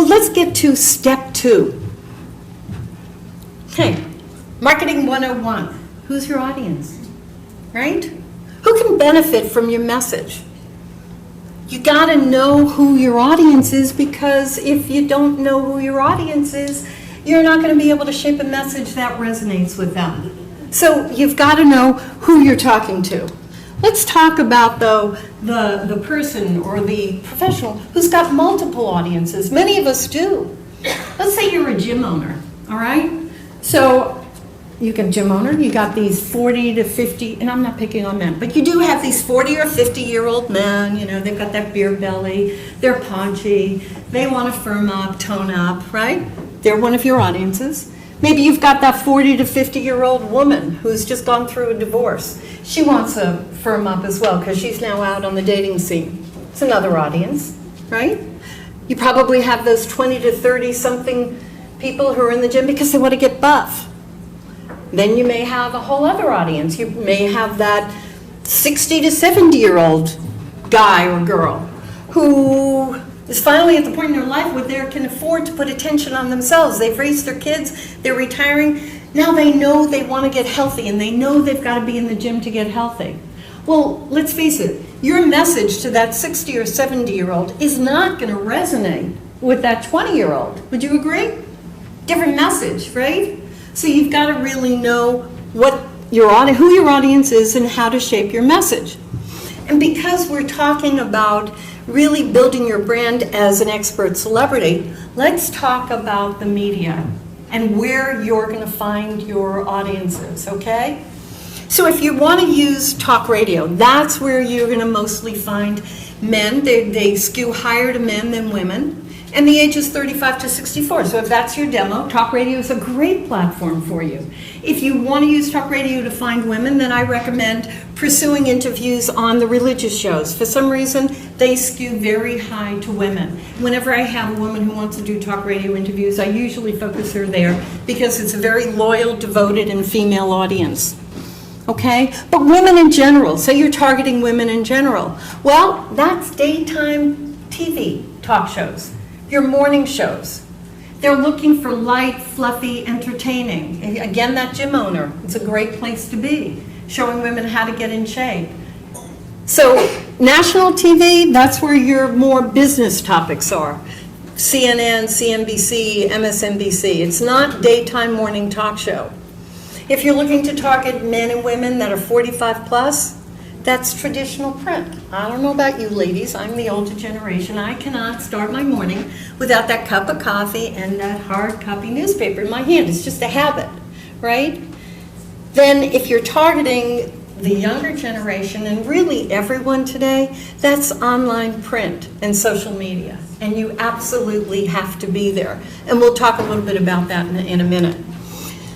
But let's get to step 2. Okay, Marketing 101. Who's your audience, right? Who can benefit from your message? You got to know who your audience is, because if you don't know who your audience is, you're not going to be able to shape a message that resonates with them. So you've got to know who you're talking to. Let's talk about, though, the person or the professional who's got multiple audiences. Many of us do. Let's say you're a gym owner, all right? So you got a gym owner, you got these 40 to 50, and I'm not picking on men, but you do have these 40 or 50-year-old men, you know, they've got that beer belly, they're paunchy, they want to firm up, tone up, right? They're one of your audiences. Maybe you've got that 40 to 50-year-old woman who's just gone through a divorce. She wants to firm up as well because she's now out on the dating scene. It's another audience, right? You probably have those 20 to 30-something people who are in the gym because they want to get buff. Then you may have a whole other audience. You may have that 60 to 70-year-old guy or girl who is finally at the point in their life where they can afford to put attention on themselves. They've raised their kids, they're retiring. Now they know they want to get healthy, and they know they've got to be in the gym to get healthy. Well, let's face it, your message to that 60 or 70-year-old is not going to resonate with that 20-year-old. Would you agree? Different message, right? So you've got to really know what who your audience is and how to shape your message. And because we're talking about really building your brand as an expert celebrity, let's talk about the media and where you're going to find your audiences, okay? So if you want to use talk radio, that's where you're going to mostly find men. They skew higher to men than women. And the age is 35 to 64. So if that's your demo, talk radio is a great platform for you. If you want to use talk radio to find women, then I recommend pursuing interviews on the religious shows. For some reason, they skew very high to women. Whenever I have a woman who wants to do talk radio interviews, I usually focus her there because it's a very loyal, devoted, and female audience. Okay? But women in general, say you're targeting women in general. Well, that's daytime TV talk shows. Your morning shows. They're looking for light, fluffy, entertaining. Again, that gym owner, it's a great place to be, showing women how to get in shape. So national TV, that's where your more business topics are. CNN, CNBC, MSNBC. It's not daytime morning talk show. If you're looking to target men and women that are 45 plus, that's traditional print. I don't know about you ladies, I'm the older generation. I cannot start my morning without that cup of coffee and that hard copy newspaper in my hand. It's just a habit, right? Then if you're targeting the younger generation, and really everyone today, that's online print and social media. And you absolutely have to be there. And we'll talk a little bit about that in a minute.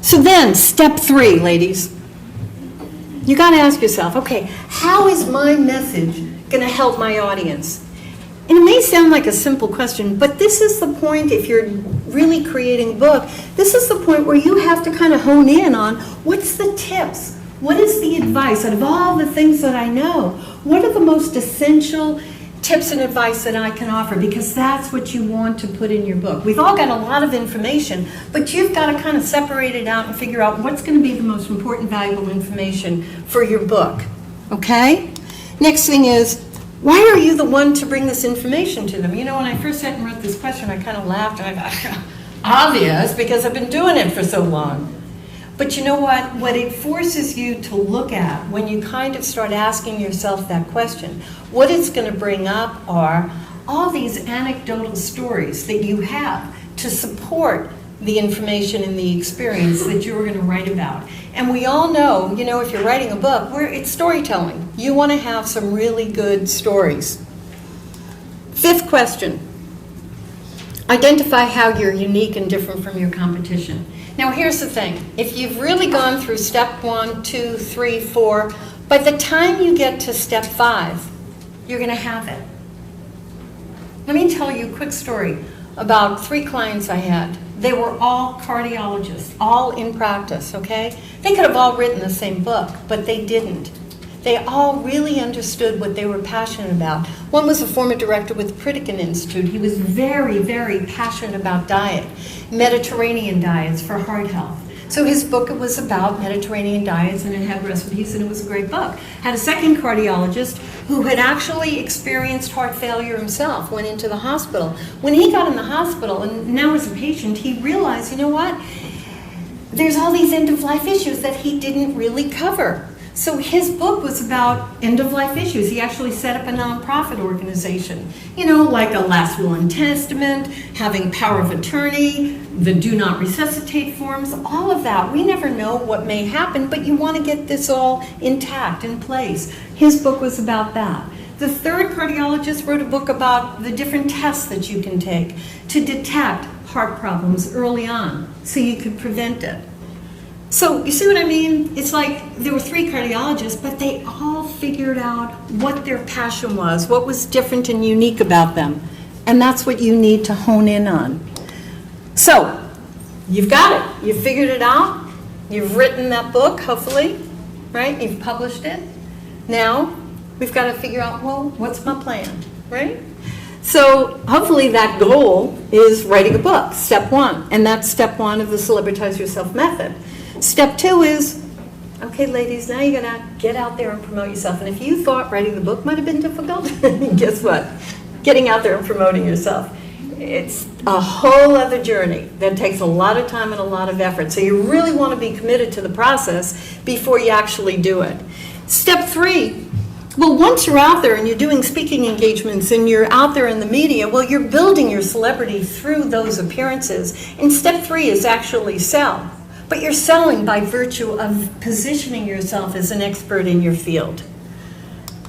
So then, step 3, ladies. You got to ask yourself, okay, how is my message going to help my audience? And it may sound like a simple question, but this is the point, if you're really creating a book, this is the point where you have to kind of hone in on what's the tips? What is the advice? Out of all the things that I know, what are the most essential tips and advice that I can offer? Because that's what you want to put in your book. We've all got a lot of information, but you've got to kind of separate it out and figure out what's going to be the most important, valuable information for your book. Okay? Next thing is, why are you the one to bring this information to them? You know, when I first sat and wrote this question, I kind of laughed and I thought, obvious, because I've been doing it for so long. But you know what? What it forces you to look at when you kind of start asking yourself that question, what it's going to bring up are all these anecdotal stories that you have to support the information and the experience that you're going to write about. And we all know, you know, if you're writing a book, it's storytelling. You want to have some really good stories. 5th question. Identify how you're unique and different from your competition. Now here's the thing, if you've really gone through step 1, 2, 3, 4, by the time you get to step 5, you're going to have it. Let me tell you a quick story about 3 clients I had. They were all cardiologists, all in practice, okay? They could have all written the same book, but they didn't. They all really understood what they were passionate about. One was a former director with the Pritikin Institute. He was very, very passionate about diet, Mediterranean diets for heart health. So his book was about Mediterranean diets, and it had recipes, and it was a great book. Had a second cardiologist who had actually experienced heart failure himself, went into the hospital. When he got in the hospital, and now as a patient, he realized, you know what? There's all these end-of-life issues that he didn't really cover. So his book was about end-of-life issues. He actually set up a nonprofit organization, like a last will and testament, having power of attorney, the do not resuscitate forms, all of that. We never know what may happen, but you want to get this all intact, in place. His book was about that. The third cardiologist wrote a book about the different tests that you can take to detect heart problems early on so you could prevent it. So you see what I mean? It's like there were 3 cardiologists, but they all figured out what their passion was, what was different and unique about them. And that's what you need to hone in on. So you've got it. You've figured it out. You've written that book, hopefully, right? You've published it. Now we've got to figure out, well, what's my plan, right? So hopefully that goal is writing a book, step 1. And that's step 1 of the Celebritize Yourself method. Step 2 is, okay, ladies, now you got to get out there and promote yourself. And if you thought writing the book might have been difficult, guess what? Getting out there and promoting yourself. It's a whole other journey that takes a lot of time and a lot of effort. So you really want to be committed to the process before you actually do it. Step 3, well, once you're out there and you're doing speaking engagements and you're out there in the media, well, you're building your celebrity through those appearances. And step 3 is actually sell. But you're selling by virtue of positioning yourself as an expert in your field.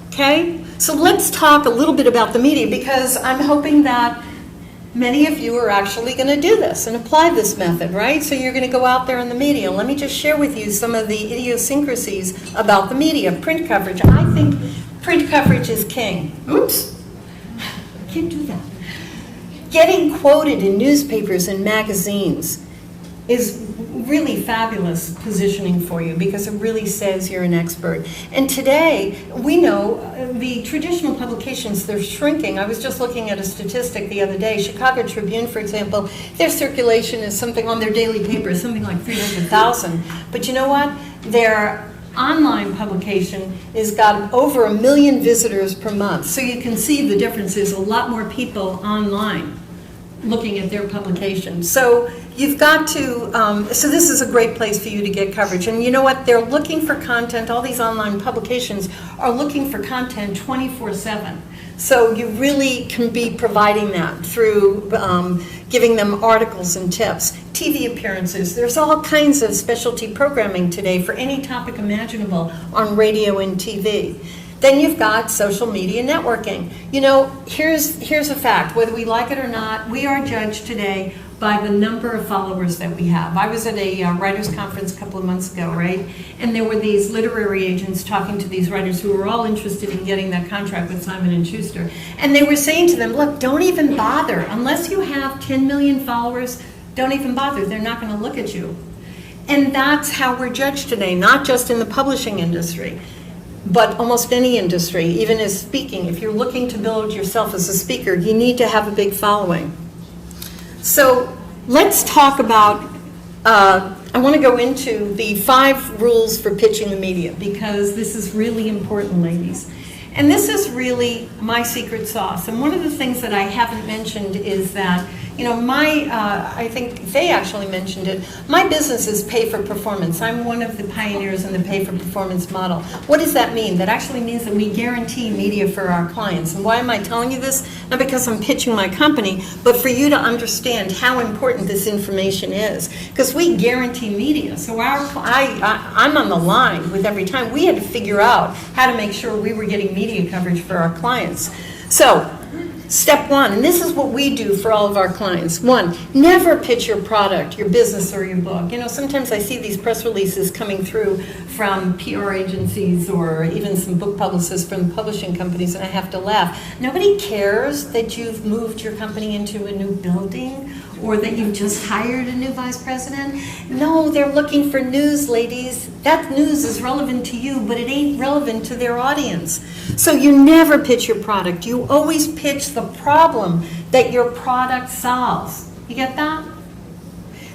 Okay? So let's talk a little bit about the media, because I'm hoping that many of you are actually going to do this and apply this method, right? So you're going to go out there in the media. Let me just share with you some of the idiosyncrasies about the media. Print coverage. I think print coverage is king. Oops. I can't do that. Getting quoted in newspapers and magazines is really fabulous positioning for you, because it really says you're an expert. And today, we know the traditional publications, they're shrinking. I was just looking at a statistic the other day. Chicago Tribune, for example, their circulation is something on their daily paper, something like 300,000. But you know what? Their online publication has got over 1 million visitors per month. So you can see the difference is a lot more people online looking at their publication. So you've got to, so this is a great place for you to get coverage. And you know what? They're looking for content. All these online publications are looking for content 24/7. So you really can be providing that through giving them articles and tips. TV appearances. There's all kinds of specialty programming today for any topic imaginable on radio and TV. Then you've got social media networking. You know, here's a fact. Whether we like it or not, we are judged today by the number of followers that we have. I was at a writers' conference a couple of months ago, right? And there were these literary agents talking to these writers who were all interested in getting that contract with Simon & Schuster. And they were saying to them, look, don't even bother. Unless you have 10 million followers, don't even bother. They're not going to look at you. And that's how we're judged today, not just in the publishing industry, but almost any industry, even as speaking. If you're looking to build yourself as a speaker, you need to have a big following. So let's talk about, I want to go into the 5 rules for pitching the media, because this is really important, ladies. And this is really my secret sauce. And one of the things that I haven't mentioned is that, you know, I think they actually mentioned it, my business is pay for performance. I'm one of the pioneers in the pay for performance model. What does that mean? That actually means that we guarantee media for our clients. And why am I telling you this? Not because I'm pitching my company, but for you to understand how important this information is. Because we guarantee media. So I'm on the line with every time. We had to figure out how to make sure we were getting media coverage for our clients. So Step one, and this is what we do for all of our clients. One, never pitch your product, your business, or your book. You know, sometimes I see these press releases coming through from PR agencies or even some book publicists from publishing companies, and I have to laugh. Nobody cares that you've moved your company into a new building or that you've just hired a new vice president. No, they're looking for news, ladies. That news is relevant to you, but it ain't relevant to their audience. So you never pitch your product. You always pitch the problem that your product solves. You get that?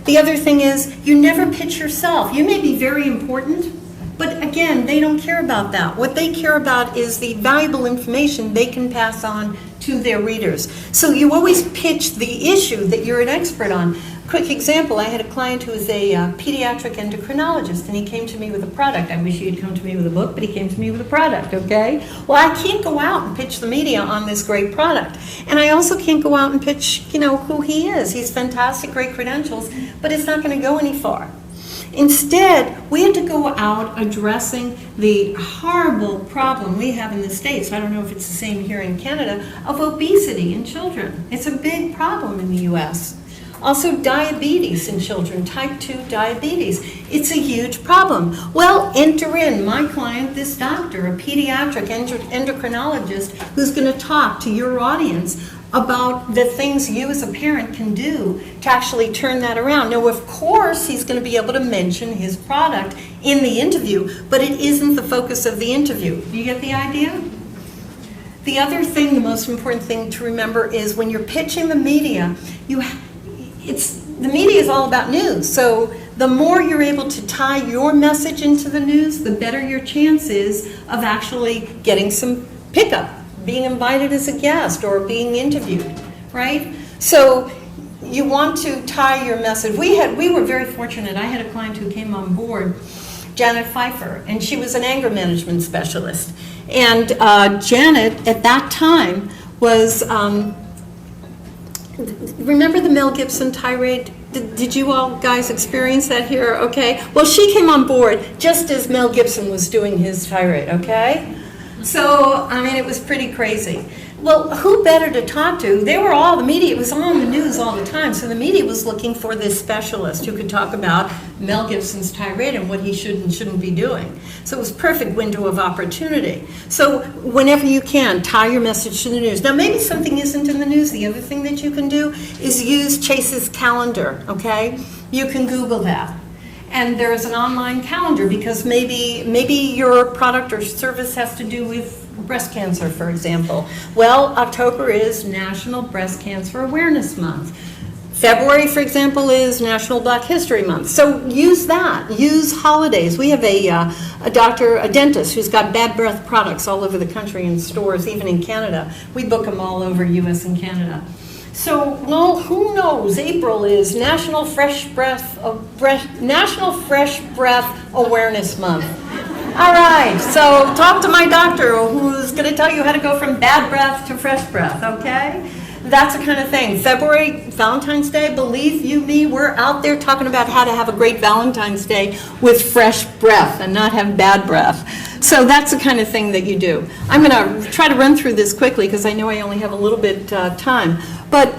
The other thing is, you never pitch yourself. You may be very important, but again, they don't care about that. What they care about is the valuable information they can pass on to their readers. So you always pitch the issue that you're an expert on. Quick example, I had a client who was a pediatric endocrinologist, and he came to me with a product. I wish he had come to me with a book, but he came to me with a product, okay? Well, I can't go out and pitch the media on this great product. And I also can't go out and pitch, you know, who he is. He's fantastic, great credentials, but it's not going to go any far. Instead, we had to go out addressing the horrible problem we have in the States, I don't know if it's the same here in Canada, of obesity in children. It's a big problem in the US. Also diabetes in children, type 2 diabetes. It's a huge problem. Well, enter in my client, this doctor, a pediatric endocrinologist, who's going to talk to your audience about the things you as a parent can do to actually turn that around. Now, of course, he's going to be able to mention his product in the interview, but it isn't the focus of the interview. Do you get the idea? The other thing, the most important thing to remember is when you're pitching the media, the media is all about news. So the more you're able to tie your message into the news, the better your chance is of actually getting some pickup, being invited as a guest or being interviewed, right? So you want to tie your message. We were very fortunate. I had a client who came on board, Janet Pfeiffer, and she was an anger management specialist. And Janet, at that time, was, remember the Mel Gibson tirade? Did you all guys experience that here? Okay. Well, she came on board just as Mel Gibson was doing his tirade, okay? So, I mean, it was pretty crazy. Well, who better to talk to? They were all, the media, it was on the news all the time, so the media was looking for this specialist who could talk about Mel Gibson's tirade and what he should and shouldn't be doing. So it was a perfect window of opportunity. So whenever you can, tie your message to the news. Now, maybe something isn't in the news. The other thing that you can do is use Chase's calendar, okay? You can Google that. And there's an online calendar because maybe your product or service has to do with breast cancer, for example. Well, October is National Breast Cancer Awareness Month. February, for example, is National Black History Month. So use that. Use holidays. We have a doctor, a dentist, who's got bad breath products all over the country in stores, even in Canada. We book them all over US and Canada. So, well, who knows? April is National Fresh Breath Awareness Month. All right, so talk to my doctor who's going to tell you how to go from bad breath to fresh breath, okay? That's the kind of thing. February, Valentine's Day, believe you me, we're out there talking about how to have a great Valentine's Day with fresh breath and not have bad breath. So that's the kind of thing that you do. I'm going to try to run through this quickly because I know I only have a little bit time. But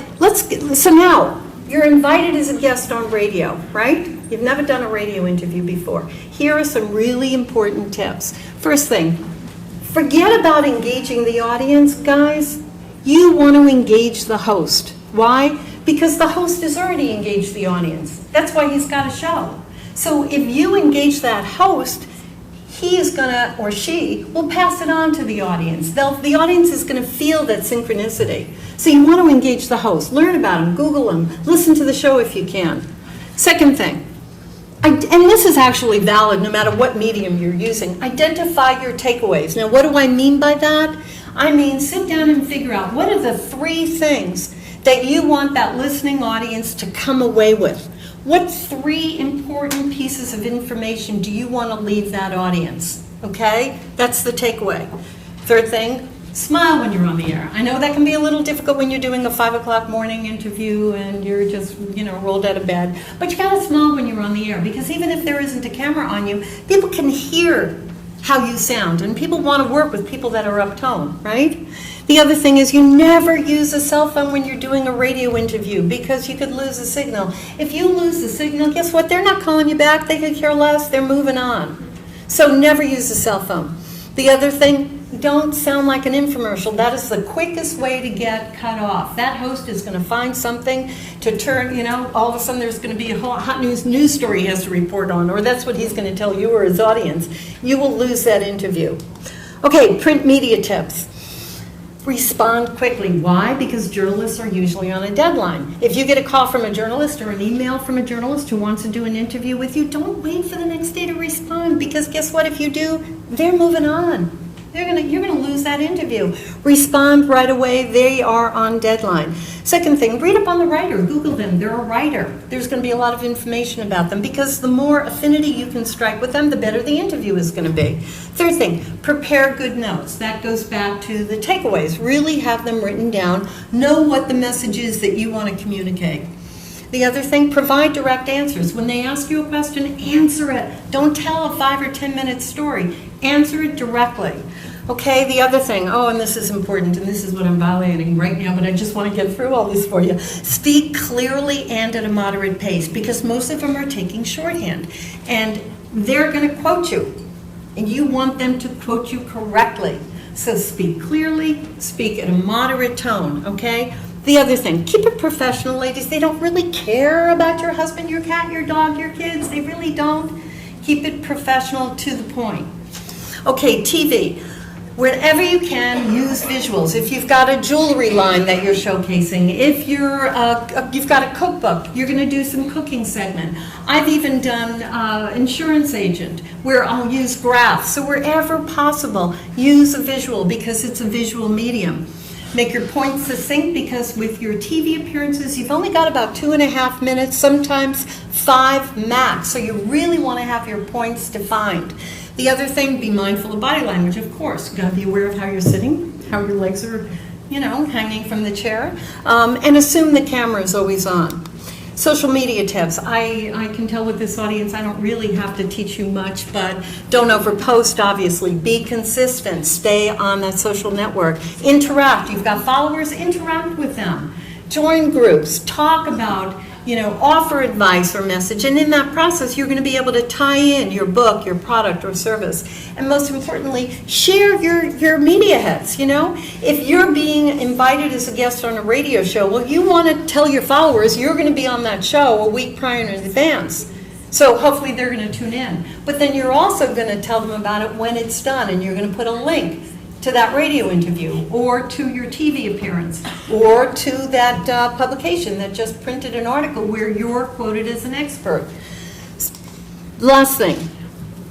so now, you're invited as a guest on radio, right? You've never done a radio interview before. Here are some really important tips. First thing, forget about engaging the audience, guys. You want to engage the host. Why? Because the host has already engaged the audience. That's why he's got a show. So if you engage that host, he is going to, or she, will pass it on to the audience. The audience is going to feel that synchronicity. So you want to engage the host. Learn about him, Google him, listen to the show if you can. Second thing, and this is actually valid no matter what medium you're using, identify your takeaways. Now, what do I mean by that? I mean, sit down and figure out what are the 3 things that you want that listening audience to come away with. What 3 important pieces of information do you want to leave that audience? Okay? That's the takeaway. Third thing, smile when you're on the air. I know that can be a little difficult when you're doing a 5 o'clock morning interview and you're just, rolled out of bed. But you got to smile when you're on the air because even if there isn't a camera on you, people can hear how you sound, and people want to work with people that are uptone, right? The other thing is you never use a cell phone when you're doing a radio interview because you could lose the signal. If you lose the signal, guess what? They're not calling you back. They could care less. They're moving on. So never use a cell phone. The other thing, don't sound like an infomercial. That is the quickest way to get cut off. That host is going to find something to turn, all of a sudden there's going to be a hot news story he has to report on, or that's what he's going to tell you or his audience. You will lose that interview. Okay, print media tips. Respond quickly. Why? Because journalists are usually on a deadline. If you get a call from a journalist or an email from a journalist who wants to do an interview with you, don't wait for the next day to respond, because guess what? If you do, they're moving on. You're gonna lose that interview. Respond right away. They are on deadline. Second thing, read up on the writer. Google them. They're a writer. There's going to be a lot of information about them, because the more affinity you can strike with them, the better the interview is going to be. Third thing, prepare good notes. That goes back to the takeaways. Really have them written down. Know what the message is that you want to communicate. The other thing, provide direct answers. When they ask you a question, answer it. Don't tell a 5 or 10 minute story. Answer it directly. Okay, the other thing, and this is important, and this is what I'm violating right now, but I just want to get through all this for you. Speak clearly and at a moderate pace, because most of them are taking shorthand, and they're going to quote you, and you want them to quote you correctly. So speak clearly, speak at a moderate tone, okay? The other thing, keep it professional, ladies. They don't really care about your husband, your cat, your dog, your kids. They really don't. Keep it professional, to the point. Okay, TV. Whenever you can, use visuals. If you've got a jewelry line that you're showcasing, if you've got a cookbook, you're going to do some cooking segment. I've even done insurance agent, where I'll use graphs. So wherever possible, use a visual, because it's a visual medium. Make your points succinct, because with your TV appearances, you've only got about 2.5 minutes, sometimes 5 max. So you really want to have your points defined. The other thing, be mindful of body language, of course. You've got to be aware of how you're sitting, how your legs are, hanging from the chair, and assume the camera is always on. Social media tips. I can tell with this audience I don't really have to teach you much, but don't overpost, obviously. Be consistent. Stay on that social network. Interact. You've got followers, interact with them. Join groups. Talk about, offer advice or message, and in that process you're going to be able to tie in your book, your product or service, and most importantly, share your media heads. If you're being invited as a guest on a radio show, well, you want to tell your followers you're going to be on that show a week prior in advance, so hopefully they're going to tune in. But then you're also going to tell them about it when it's done, and you're going to put a link to that radio interview, or to your TV appearance, or to that publication that just printed an article where you're quoted as an expert. Last thing,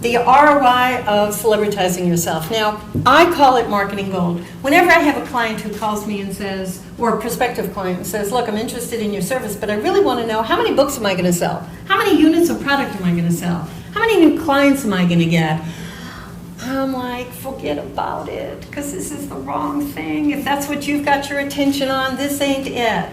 the ROI of celebritizing yourself. Now, I call it marketing gold. Whenever I have a client who calls me and says, or a prospective client and says, look, I'm interested in your service, but I really want to know, how many books am I going to sell? How many units of product am I going to sell? How many new clients am I going to get? I'm like, forget about it, because this is the wrong thing. If that's what you've got your attention on, this ain't it.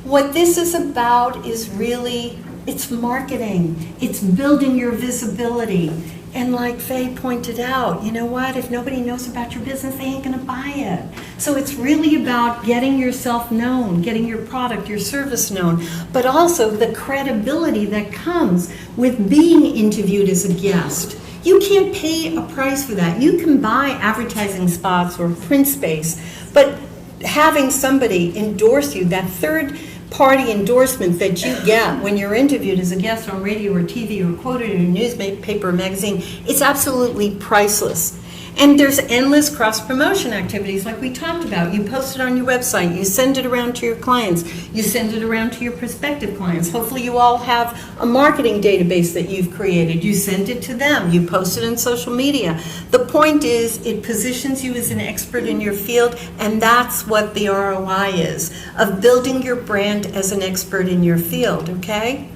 What this is about is really, it's marketing. It's building your visibility. And like Faye pointed out, you know what? If nobody knows about your business, they ain't going to buy it. So it's really about getting yourself known, getting your product, your service known, but also the credibility that comes with being interviewed as a guest. You can't pay a price for that. You can buy advertising spots or print space, but having somebody endorse you, that third-party endorsement that you get when you're interviewed as a guest on radio or TV or quoted in a newspaper or magazine, it's absolutely priceless. And there's endless cross-promotion activities like we talked about. You post it on your website. You send it around to your clients. You send it around to your prospective clients. Hopefully you all have a marketing database that you've created. You send it to them. You post it in social media. The point is, it positions you as an expert in your field, and that's what the ROI is, of building your brand as an expert in your field, okay?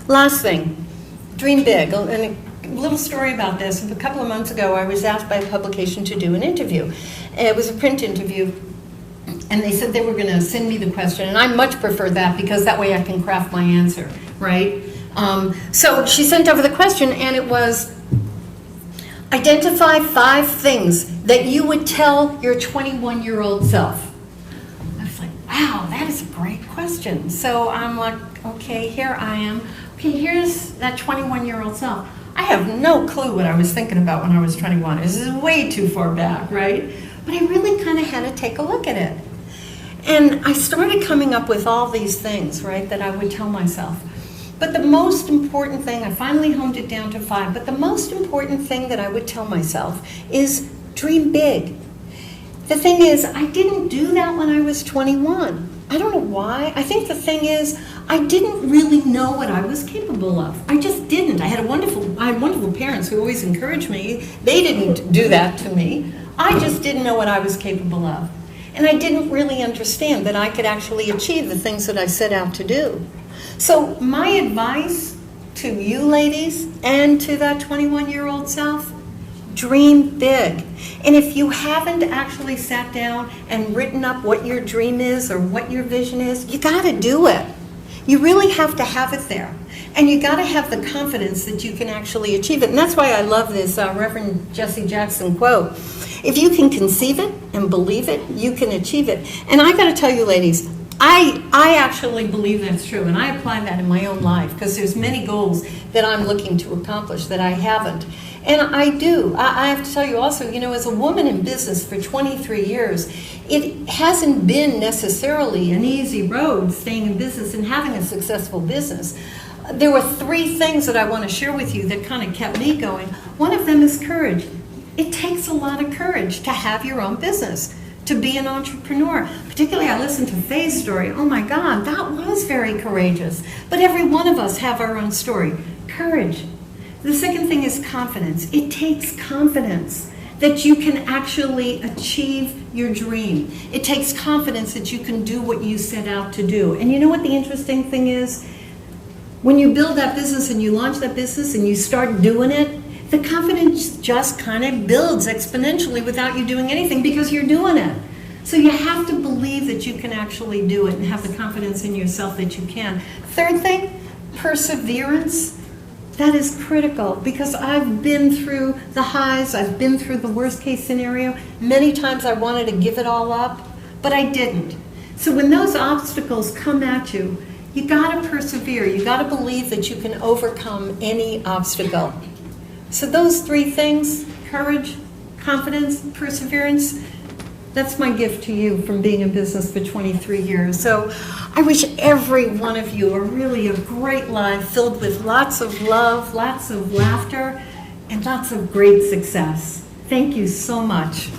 Last thing, dream big. And a little story about this. A couple of months ago, I was asked by a publication to do an interview. It was a print interview, and they said they were going to send me the question, and I much prefer that, because that way I can craft my answer, right? So she sent over the question, and it was, identify 5 things that you would tell your 21-year-old self? I was like, wow, that is a great question. So I'm like, okay, here I am. Okay, here's that 21-year-old self. I have no clue what I was thinking about when I was 21. This is way too far back, right? But I really kind of had to take a look at it. And I started coming up with all these things, right, that I would tell myself. But the most important thing, I finally honed it down to 5, but the most important thing that I would tell myself is dream big. The thing is, I didn't do that when I was 21. I don't know why. I think the thing is, I didn't really know what I was capable of. I just didn't. I had wonderful parents who always encouraged me. They didn't do that to me. I just didn't know what I was capable of. And I didn't really understand that I could actually achieve the things that I set out to do. So my advice to you ladies and to that 21-year-old self, dream big. And if you haven't actually sat down and written up what your dream is or what your vision is, you got to do it. You really have to have it there. And you got to have the confidence that you can actually achieve it. And that's why I love this Reverend Jesse Jackson quote. If you can conceive it and believe it, you can achieve it. And I got to tell you, ladies, I actually believe that's true, and I apply that in my own life because there's many goals that I'm looking to accomplish that I haven't. And I do. I have to tell you also, you know, as a woman in business for 23 years, it hasn't been necessarily an easy road staying in business and having a successful business. There were 3 things that I want to share with you that kind of kept me going. One of them is courage. It takes a lot of courage to have your own business, to be an entrepreneur. Particularly, I listened to Faye's story. Oh my God, that was very courageous. But every one of us have our own story. Courage. The second thing is confidence. It takes confidence that you can actually achieve your dream. It takes confidence that you can do what you set out to do. And you know what the interesting thing is? When you build that business and you launch that business and you start doing it, the confidence just kind of builds exponentially without you doing anything because you're doing it. So you have to believe that you can actually do it and have the confidence in yourself that you can. Third thing, perseverance. That is critical because I've been through the highs, I've been through the worst case scenario. Many times I wanted to give it all up, but I didn't. So when those obstacles come at you, you gotta persevere. You gotta believe that you can overcome any obstacle. So those 3 things, courage, confidence, perseverance, that's my gift to you from being in business for 23 years. So I wish every one of you a great life filled with lots of love, lots of laughter, and lots of great success. Thank you so much.